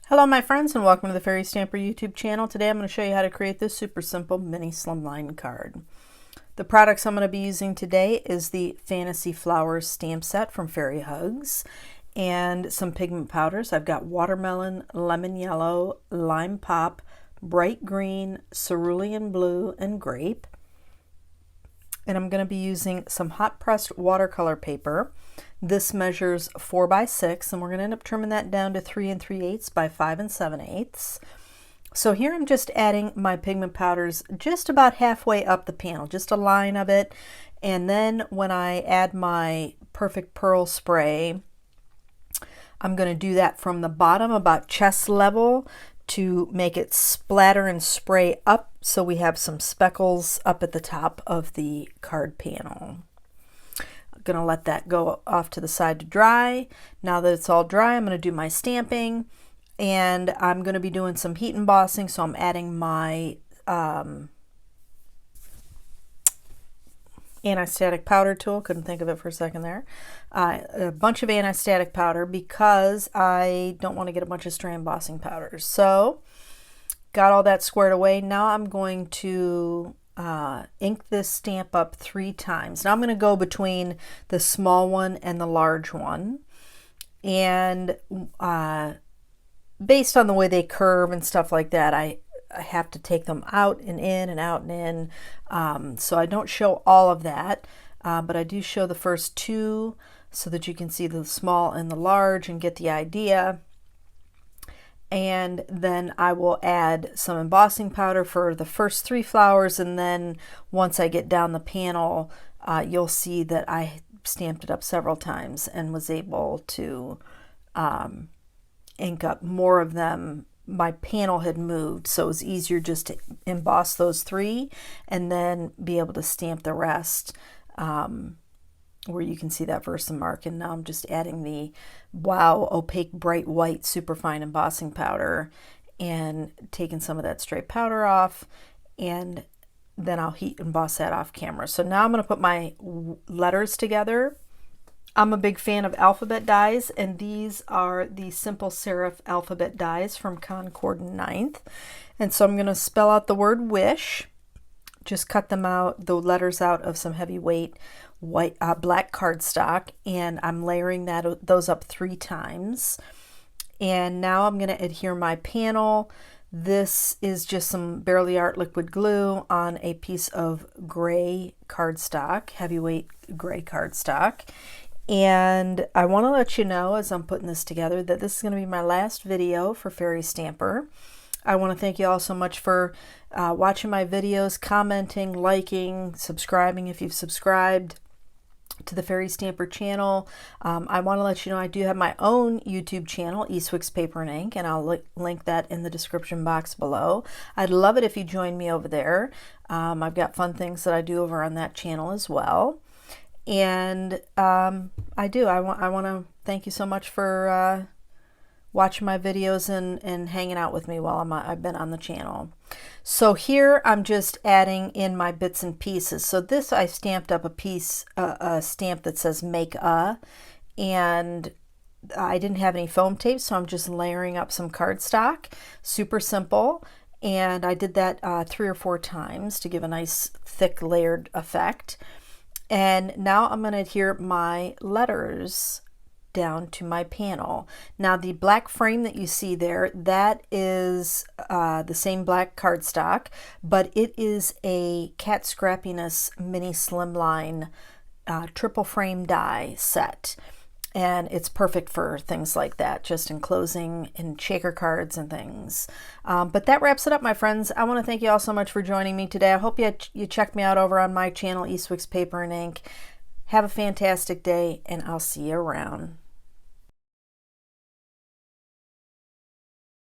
Hello my friends, and welcome to the Fairy Stamper YouTube channel. Today I'm going to show you how to create this super simple mini slimline card. The products I'm going to be using today is the Fantasy Flowers stamp set from Fairy Hugs and some pigment powders. I've got watermelon, lemon yellow, lime pop, bright green, cerulean blue, and grape. And I'm going to be using some hot pressed watercolor paper. This measures 4 by 6, and we're going to end up trimming that down to 3 3/8 by 5 7/8. So here I'm just adding my pigment powders just about halfway up the panel, just a line of it. And then when I add my Perfect Pearl spray, I'm going to do that from the bottom about chest level to make it splatter and spray up so we have some speckles up at the top of the card panel. I'm going to let that go off to the side to dry. Now that it's all dry, I'm going to do my stamping, and I'm going to be doing some heat embossing, so I'm adding my anti-static powder tool. Couldn't think of it for a second there. A bunch of anti-static powder because I don't want to get a bunch of stray embossing powders. So got all that squared away. Now I'm going to ink this stamp up 3 times. Now I'm going to go between the small one and the large one, and based on the way they curve and stuff like that, I have to take them out and in and out and in, so I don't show all of that, but I do show the first 2 so that you can see the small and the large and get the idea. And then I will add some embossing powder for the first 3 flowers, and then once I get down the panel, you'll see that I stamped it up several times and was able to ink up more of them. My panel had moved, so it was easier just to emboss those 3 and then be able to stamp the rest, where you can see that Versamark. And now I'm just adding the Wow Opaque Bright White Superfine Embossing Powder and taking some of that stray powder off, and then I'll heat emboss that off camera. So now I'm going to put my letters together. I'm a big fan of alphabet dies, and these are the Simple Serif alphabet dies from Concord 9th. And so I'm going to spell out the word wish, just cut them out, the letters out of some heavyweight white black cardstock, and I'm layering those up 3 times. And now I'm going to adhere my panel. This is just some Barely Art liquid glue on a piece of gray cardstock, heavyweight gray cardstock. And I want to let you know, as I'm putting this together, that this is going to be my last video for Fairy Stamper. I want to thank you all so much for watching my videos, commenting, liking, subscribing if you've subscribed to the Fairy Stamper channel. I want to let you know I do have my own YouTube channel, Eastwick's Paper and Ink, and I'll link that in the description box below. I'd love it if you join me over there. I've got fun things that I do over on that channel as well. And I want to thank you so much for watching my videos and hanging out with me while I've been on the channel. So here I'm just adding in my bits and pieces. So this, I stamped up a stamp that says make a, and I didn't have any foam tape, so I'm just layering up some cardstock. Super simple. And I did that 3 or 4 times to give a nice thick layered effect. And now I'm going to adhere my letters down to my panel. Now the black frame that you see there, that is the same black cardstock, but it is a Cat Scrappiness mini slimline triple frame die set. And it's perfect for things like that, just enclosing in shaker cards and things. But that wraps it up, my friends. I want to thank you all so much for joining me today. I hope you check me out over on my channel, Eastwick's Paper and Ink. Have a fantastic day, and I'll see you around.